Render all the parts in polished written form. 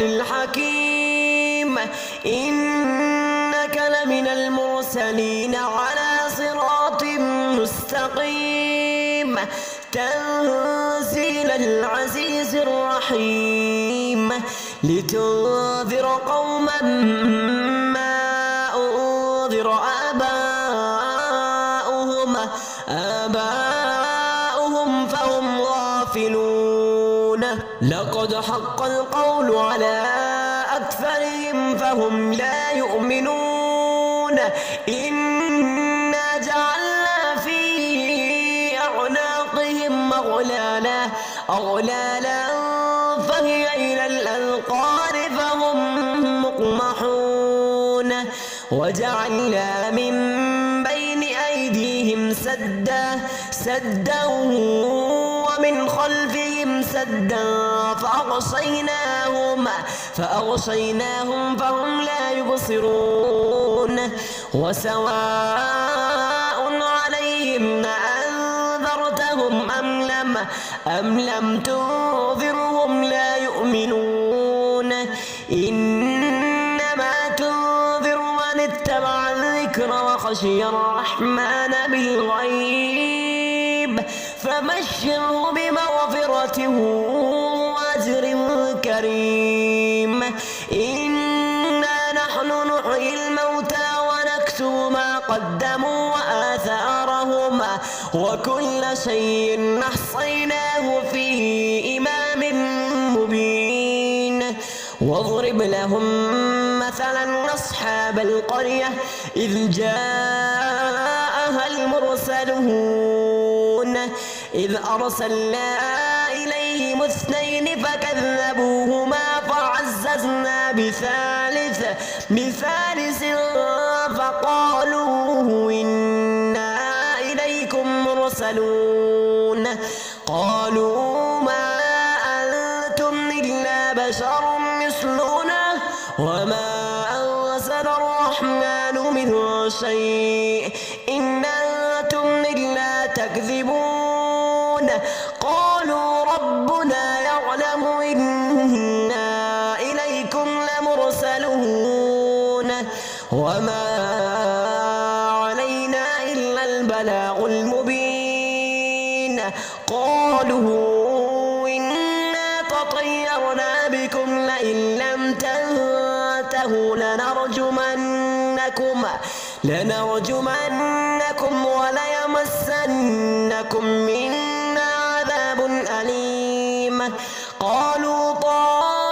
الحكيم. إنك لمن المرسلين على صراط مستقيم. تنزيل العزيز الرحيم. لتنذر قوما ما أنذر آباؤهم فهم غافلون. لقد حق القول على أكثرهم فهم لا يؤمنون. إنا جعلنا في أعناقهم أغلالا فهي إلى الأذقان فهم مقمحون. وجعلنا من بين أيديهم سدا ومن خلفهم سدا فأغشيناهم فهم لا يبصرون. وسواء عليهم أنذرتهم أم لم تنذرهم لا يؤمنون. إنما تنذر من اتبع الذكر وخشي الرحمن بالغيب فبشره بمغفرة وأجر كريم. إنا نحن نحيي الموتى ونكتب ما قدموا وآثارهم وكل شيء أحصيناه في إمام مبين. واضرب لهم مثلا أصحاب القرية إذ جاءها المرسلون إذ أرسلنا إليهم 2 فكذبوهما فعززنا بثالث فقالوا إنا إليكم مرسلون. قالوا ما أنتم إلا بشر مثلنا وما أنزل الرحمن من شيء إن أنتم إلا تكذبون. قالوا ربنا يعلم إنا إليكم لمرسلون وما علينا إلا البلاغ المبين. قالوا إنا تطيرنا بكم لئن لم تنتهوا لنرجمنكم وليمسنكم منا عذاب أليم. قالوا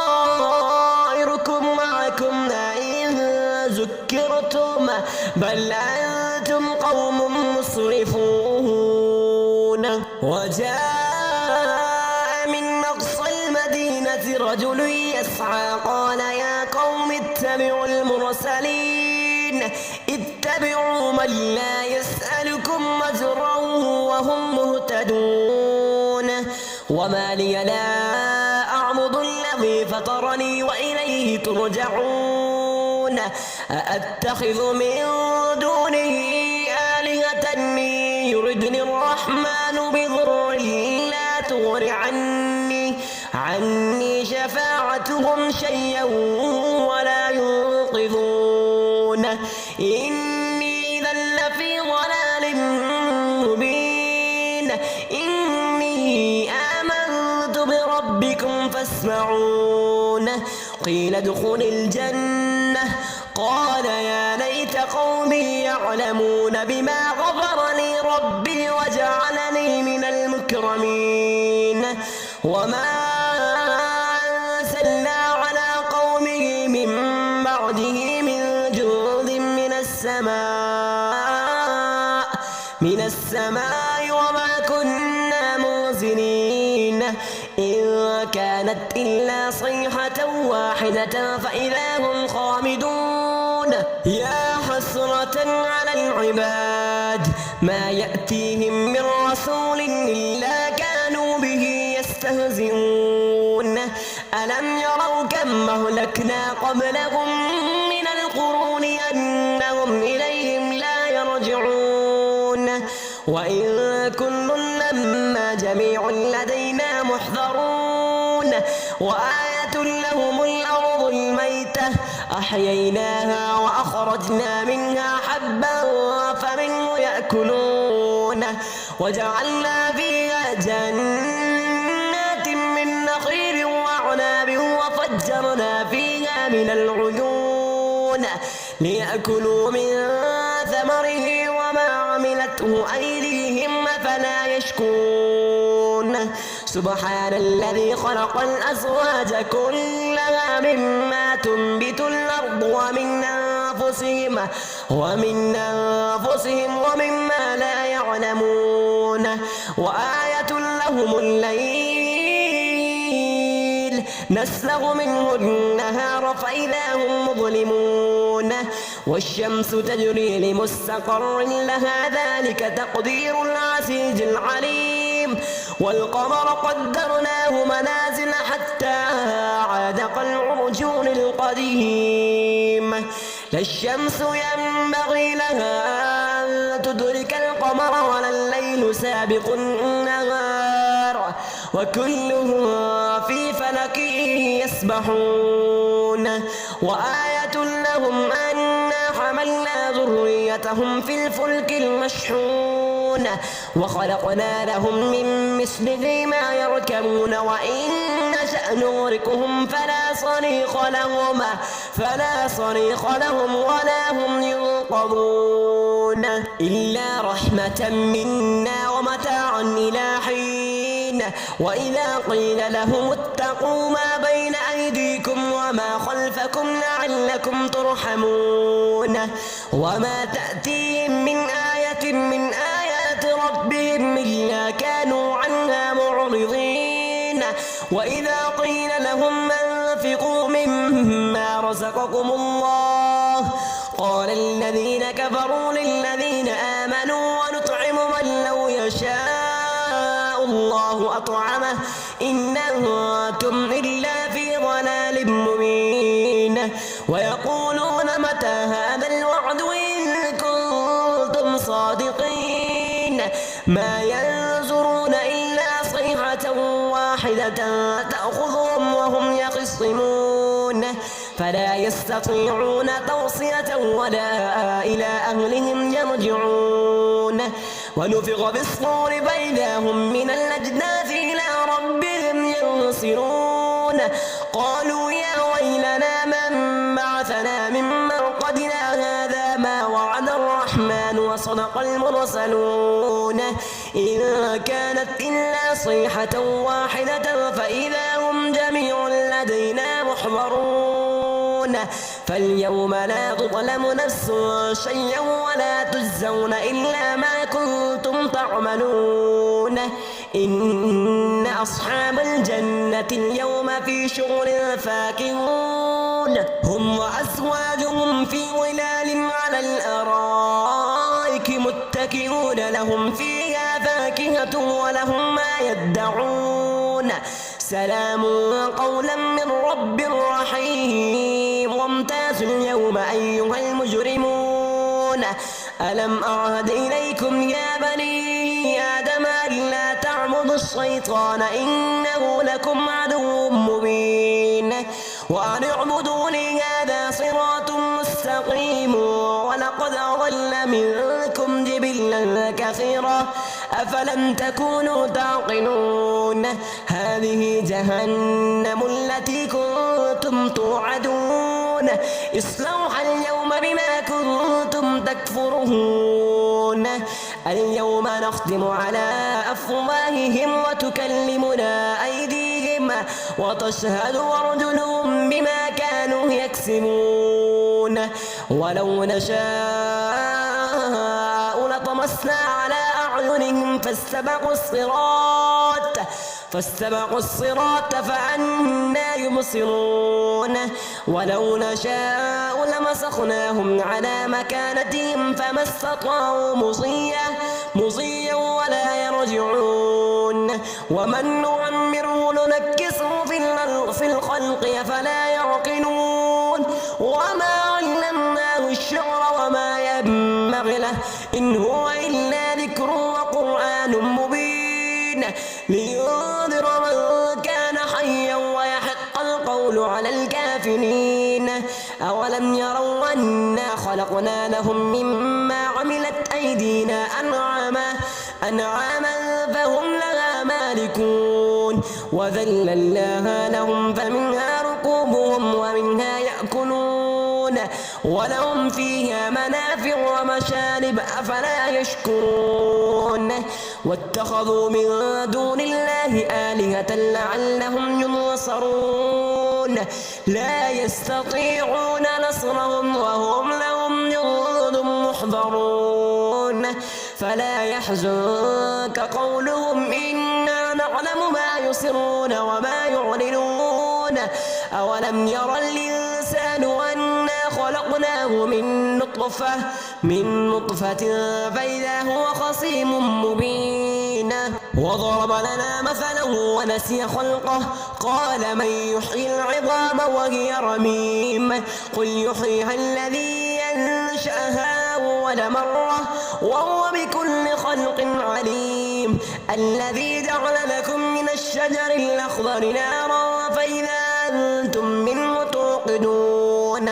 طائركم معكم إن ذكرتم بل أنتم قوم مسرفون. وجاء من أقصى المدينة رجل يسعى قال يا قوم اتبعوا المرسلين اتبعوا من لا يسألكم أجرا وهم مهتدون. وما لي لا أعبد الذي فطرني وإليه ترجعون. أأتخذ من دونه آلهة يردني الرحمن بضر لا تغن عني شفاعتهم شيئا ولا ينقذون. إني إذا لفي ضلال مبين. إني آمنت بربكم فاسمعون. قيل ادخل الجنة قال يا ليت قومي يعلمون بما غفر لي ربي وجعلني من المكرمين. وما أرسلنا على قومه من بعده من جند من السماء وما كنا منزلين. إن كانت إلا صيحة واحدة فإذا هم خامدون. يا حسرة على العباد ما يأتيهم من رسول إلا كانوا به يستهزئون. ألم يروا كم أهلكنا قبلهم من القرون أنهم إليهم لا يرجعون. وإن كل لما جميع لدينا محضرون. وآية لهم الأرض أحييناها وأخرجنا منها حبا فمنه يأكلون وجعلنا فيها جنات من نخيل وأعناب وفجرنا فيها من العيون ليأكلوا من ثمره وما عملته أيديهم أفلا يشكرون سبحان الذي خلق الأزواج كلها مما تنبت الأرض ومن أنفسهم ومما لا يعلمون وآية لهم الليل نسلغ منه النهار فإذا هم مظلمون والشمس تجري لمستقر لها ذلك تقدير العزيز العليم والقمر قدرناه منازل حتى عاد كالعرجون القديم لا الشمس ينبغي لها أن تدرك القمر ولا الليل سابق النهار وكلهم في فلك يسبحون وآية لهم أنا حملنا ذريتهم في الفلك المشحون وخلقنا لهم من مثله ما يركبون وإن نشأ نغرقهم فلا صريخ لهم ولا هم ينقذون إلا رحمة منا ومتاعا إلى حين وإذا قيل لهم اتقوا ما بين أيديكم وما خلفكم لعلكم ترحمون وما تأتيهم من آية من آيات ربهم إلا كانوا عنها معرضين وإذا قيل لهم أنفقوا مما رزقكم الله قال الذين كفروا للذين آمنوا ونطعم من لو يشاء الله أطعمه إن أنتم إلا في ضلال مبين ويقولون متى هذا الوعد إن كنتم صادقين ما ينظرون إلا صيحة واحدة تأخذهم وهم يخصمون فلا يستطيعون توصية ولا إلى أهلهم يرجعون ونفخ بالصور فإذا هم من الأجداث إلى ربهم ينصرون قالوا يا ويلنا من بعثنا من مرقدنا هذا ما وعد الرحمن وصدق المرسلون إن كانت إلا صيحة واحدة فإذا هم جميع لدينا محضرون فاليوم لا تظلم نفس شيئا ولا تجزون إلا ما كنتم تعملون إن أصحاب الجنة اليوم في شغل فاكهون هم وأزواجهم في ظلال على الأرائك متكئون لهم فيها فاكهة ولهم ما يدعون سلام قولا من رب رحيم وامتازوا اليوم أيها المجرمون ألم أعهد إليكم يا بني آدم ألا تعبدوا الشيطان إنه لكم عدو مبين وأن اعبدوني هذا صراط مستقيم ولقد أضل منكم جبلا كثيرا أفلم تكونوا تعقلون هذه جهنم التي كنتم توعدون اصلوها اليوم بما كنتم تكفرون اليوم نختم على أفواههم وتكلمنا أيديهم وتشهد أرجلهم بما كانوا يكسبون ولو نشاء لطمسنا على أعينهم فاستبقوا الصراط فأنى يبصرون ولو نشاء لمسخناهم على مكانتهم فما استطاعوا مضيا ولا يرجعون ومن نعمره ننكسه في الخلق أفلا يعقلون وما علمناه الشعر وما ينبغي له إن هو إلا ذكر وقرآن مبين لينذر من كان حيا ويحق القول على الكافرين أولم يروا أنا خلقنا لهم مما عملت أيدينا أنعاما فهم لها مالكون وذللناها لهم فمنها ركوبهم ومنها يأكلون ولهم فيها منافع ومشارب أفلا يشكرون واتخذوا من دون الله آلهة لعلهم ينصرون لا يستطيعون نصرهم وهم لهم جند محضرون فلا يحزنك قولهم إنا نعلم ما يسرون وما يعلنون أولم ير الإنسان أنا خلقناه من نطفة فإذا هو خصيم مبين وضرب لنا مثلا ونسي خلقه قال من يحيي العظام وهي رميم قل يحييها الذي أنشأها أول مرة وهو بكل خلق عليم الذي جعل لكم من الشجر الأخضر نارا فإذا أنتم منه توقدون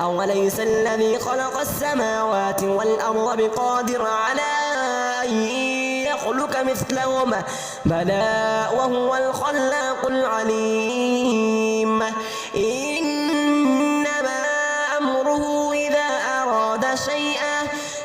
أوليس الذي خلق السماوات والأرض بقادر على أن يخلق مثلهم بلى وهو الخلاق العليم إنما أمره إذا أراد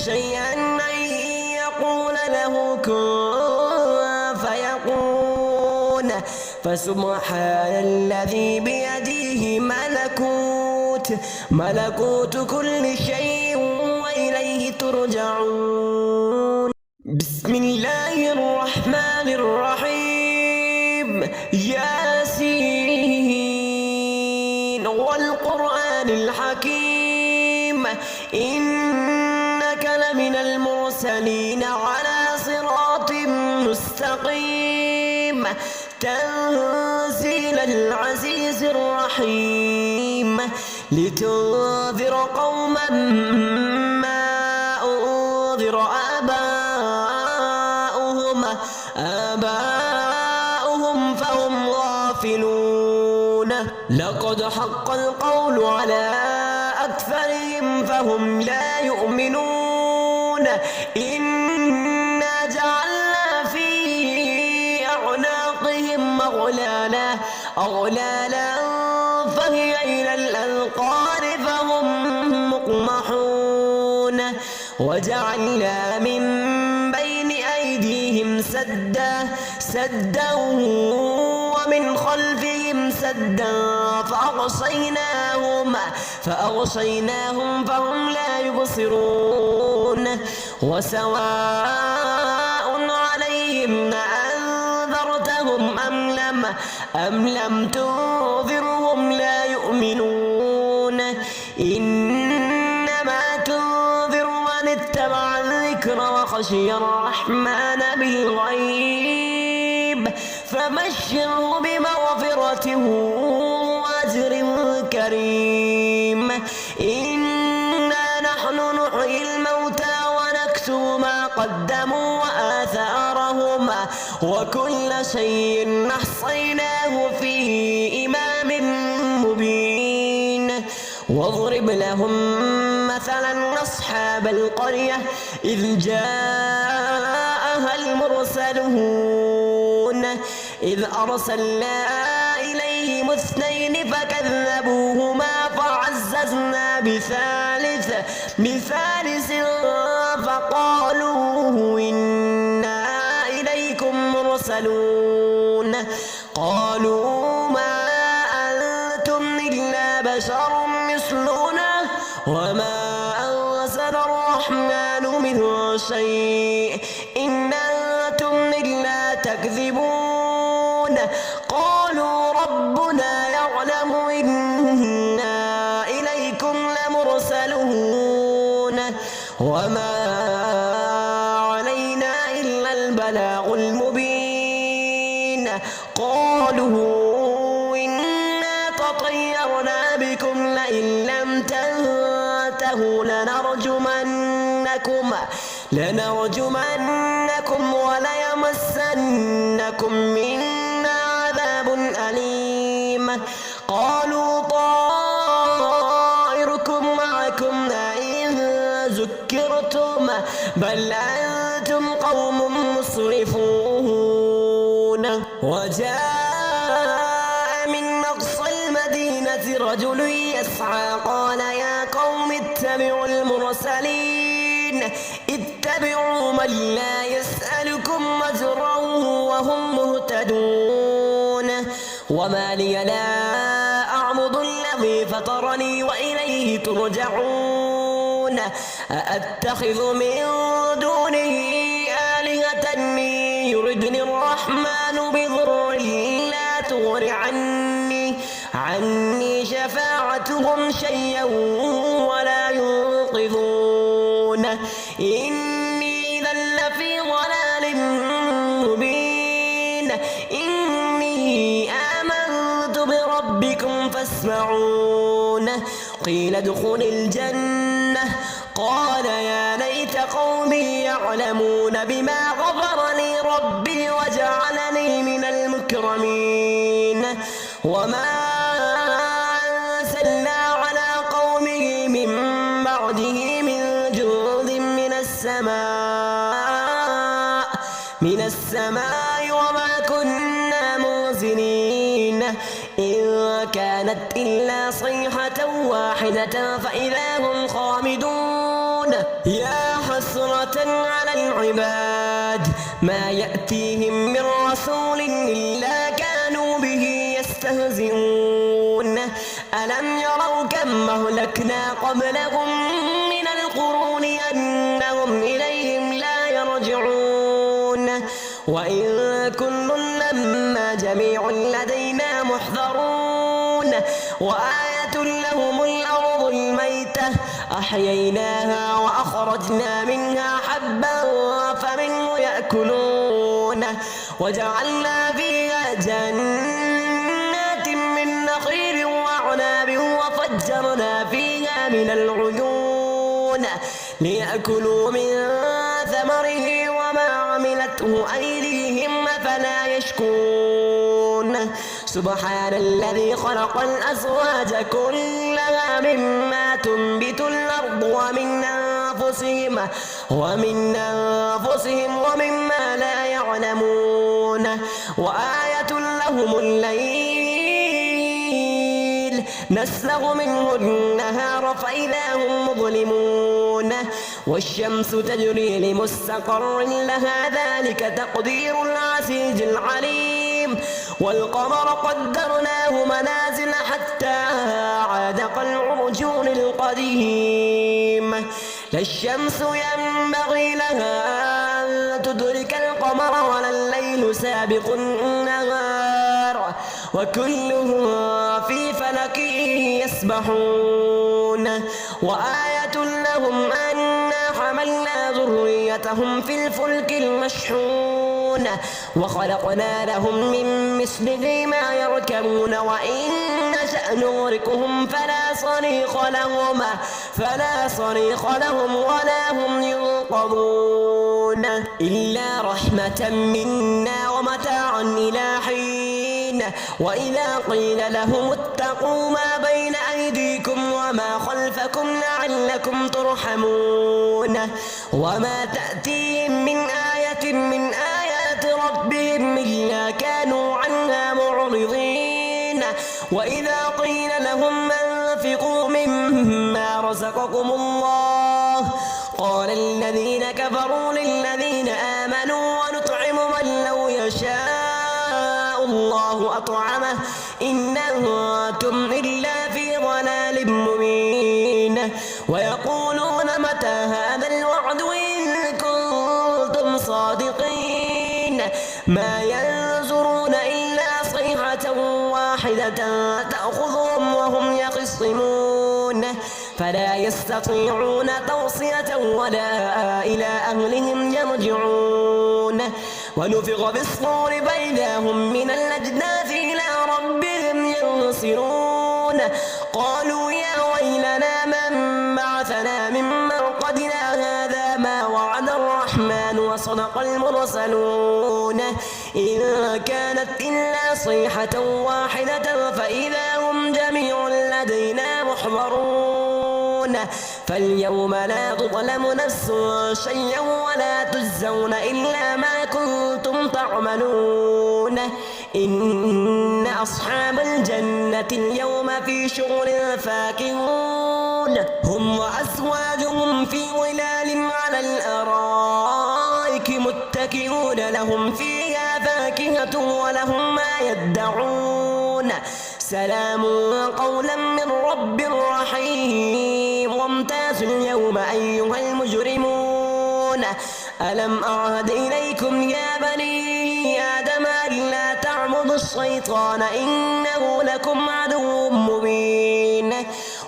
شيئا أن يقول له كن فيكون فسبحان الذي بيده ملكوت كل شيء وإليه ترجعون بسم الله الرحمن الرحيم ياسين والقرآن الحكيم إنك لمن المرسلين على صراط مستقيم تنزيل العزيز الرحيم لتنذر قوما ما أنذر آباؤهم فهم غافلون لقد حق القول على أكثرهم فهم لا يؤمنون إنا جعلنا في أعناقهم أغلالا فهي إلى الأذقان فهم مقمحون وجعلنا من بين أيديهم سدا ومن خلفهم سدا فأغشيناهم فهم لا يبصرون وسواء عليهم أنذرتهم أم لم تنذرهم لا يؤمنون إنما تنذر من اتبع الذكر وخشي الرحمن بالغيب فبشره بمغفرة وأجر كريم إنا نحن نحيي الموتى ونكتب ما قدموا وآثارهم وكل شيء أحصيناه في إمام مبين واضرب لهم مثلا أصحاب القرية إذ جاءها المرسلون إذ أرسلنا إليهم اثنين فكذبوهما فعززنا بثالث فقالوا إنا إليكم مرسلون قالوا ما أنتم إلا بشر مثلنا وما أنزل الرحمن من شيء إن أنتم إلا تكذبون قالوا ربنا يعلم إنا إليكم لمرسلون وما علينا إلا البلاغ المبين قالوا إنا تطيرنا بكم لئن لم تنتهوا لنرجمنكم وليمسنكم منا عذاب أليم قالوا طائركم أنتم بل أنتم قوم مسرفون. وجاء من أقصى المدينة رجل يسعى قال يا قوم اتبعوا المرسلين اتبعوا من لا يسألكم أجرا وهم مهتدون. وما لي لا أعبد الذي فطرني وإليه ترجعون. أأتخذ من دونه آلهة يردني الرحمن بضر لا تغن عني شفاعتهم شيئا ولا ينقذون. إني إذا لفي ضلال مبين. إني آمنت بربكم فاسمعون. قيل ادخل الجنة قال يا ليت قومي يعلمون بما غفر لي ربي وجعلني من المكرمين. وما أرسلنا على قومه من بعده من جند من السماء وما كنا منزلين. إن كانت إلا صيحة واحدة فإذا هم خامدون. يا حسرة على العباد ما يأتيهم من رسول إلا كانوا به يستهزئون. ألم يروا كم أهلكنا قبلهم من القرون أنهم إليهم لا يرجعون. وإن كل لما جميع لدينا محضرون. وآية لهم الأرض الميتة أحييناها وأخرجنا منها حبا فمنه يأكلون. وجعلنا فيها جنات من نخيل وأعناب وفجرنا فيها من العيون ليأكلوا من ثمره وما عملته أيديهم فلا يشكون. سبحان الذي خلق الأزواج كلها مما تنبت الأرض ومن أنفسهم ومما لا يعلمون. وآية لهم الليل نسلغ منه النهار فإذا هم مظلمون. والشمس تجري لمستقر لها ذلك تقدير العزيز العليم. والقمر قدرناه منازل حتى عاد كالعرجون القديم. لا الشمس ينبغي لها أن تدرك القمر ولا الليل سابق النهار وكلهم في فلك يسبحون. وآية لهم أنا حملنا ذريتهم في الفلك المشحون وخلقنا لهم من مثله ما يركبون. وإن نشأ نغرقهم فلا صريخ لهم ولا هم ينقذون إلا رحمة منا ومتاعا إلى حين. وإذا قيل لهم اتقوا ما بين أيديكم وما خلفكم لعلكم ترحمون. وما تأتيهم من آية من آيات ربهم إلا كانوا عنها معرضين. وإذا قيل لهم أنفقوا مما رزقكم الله قال الذين كفروا للذين آمنوا ونطعم من لو يشاء الله أطعمه إن أنتم إلا في ضلال مبين. ويقولون متى هذا الوعد إن كنتم صادقين. ما ينظرون إلا صيحة واحدة تأخذهم وهم يخصمون فلا يستطيعون توصية ولا إلى أهلهم يرجعون. ونفخ بالصور فإذا هم من الأجداث إلى ربهم ينصرون. قالوا يا ويلنا من بعثنا من مرقدنا هذا ما وعد الرحمن وصدق المرسلون. إن كانت إلا صيحة واحدة فإذا هم جميع لدينا محضرون. فاليوم لا تظلم نفس شيئا ولا تجزون إلا ما كنتم تعملون إن أصحاب الجنة اليوم في شغل فاكهون هم وأزواجهم في ظلال على الأرائك متكئون لهم فيها فاكهة ولهم ما يدعون سلام قولا من رب رحيم وامتازوا اليوم أيها المجرمون ألم أعهد إليكم يا بني آدم ألا تعبدوا الشيطان إنه لكم عدو مبين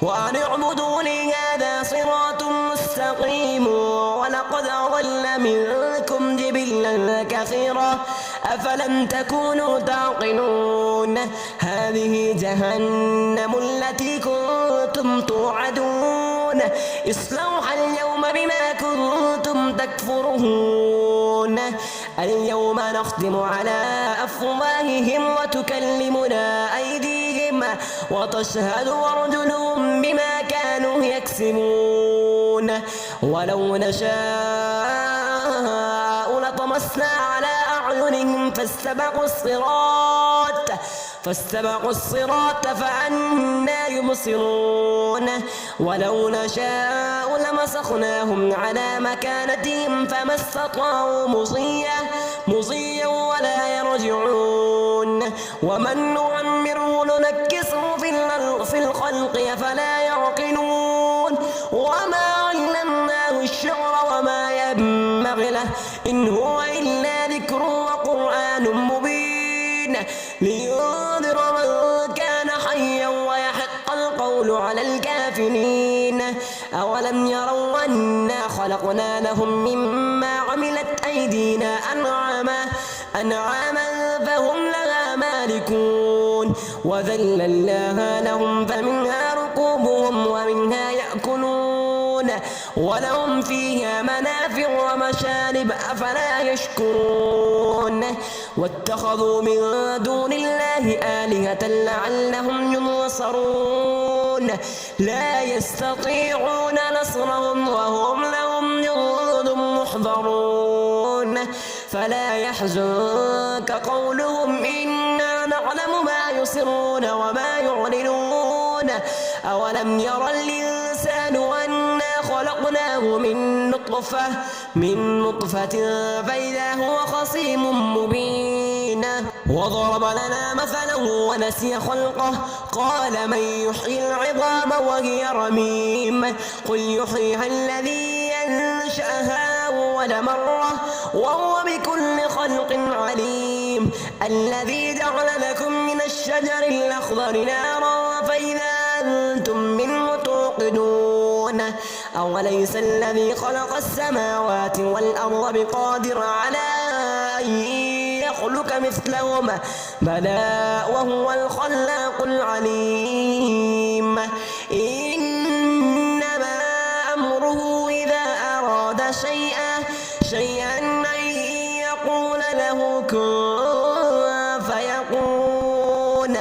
وأن اعبدوني هذا صراط مستقيم ولقد أضل منكم جبلا كثيرا أفلم تكونوا تعقلون هذه جهنم التي كنتم توعدون اصلوها اليوم بما كنتم تكفرون اليوم نختم على أفواههم وتكلمنا أيديهم وتشهد أرجلهم بما كانوا يكسبون ولو نشاء لطمسنا على أعينهم فاستبقوا الصراط فأنى يبصرون ولو نشاء لمسخناهم على مكانتهم فما استطاعوا مصيا ولا يرجعون ومن نعمره ننكسه في الخلق أفلا يعقلون وما علمناه الشعر وما ينبغي له إن هو إلا ذكر وقرآن مبين لينذر من كان حيا ويحق القول على الكافرين أولم يروا أنا خلقنا لهم مما عملت أيدينا أنعاما فهم لها مالكون وذللناها لهم فمنها ركوبهم ومنها يأكلون ولهم فيها منافع ومشارب أفلا يشكرون واتخذوا من دون الله آلهة لعلهم ينصرون لا يستطيعون نصرهم وهم لهم جند محضرون فلا يحزنك قولهم إنا نعلم ما يسرون وما يعلنون أولم ير الإنسان أنا خلقناه من نطفة فإذا هو خصيم مبين وضرب لنا مثلا ونسي خلقه قال من يحيي العظام وهي رميم قل يحييها الذي أنشأها أول مرة وهو بكل خلق عليم الذي جعل لكم من الشجر الأخضر نارا فإذا أنتم منه توقدون أوليس الذي خلق السماوات والأرض بقادر على أن يخلق مثلهم بلى وهو الخلاق العليم إنما أمره إذا أراد شيئا أن يقول له كن فيكون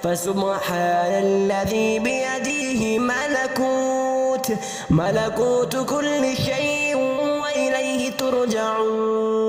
فسبحان الذي بيده ملكوت كل شيء وإليه ترجعون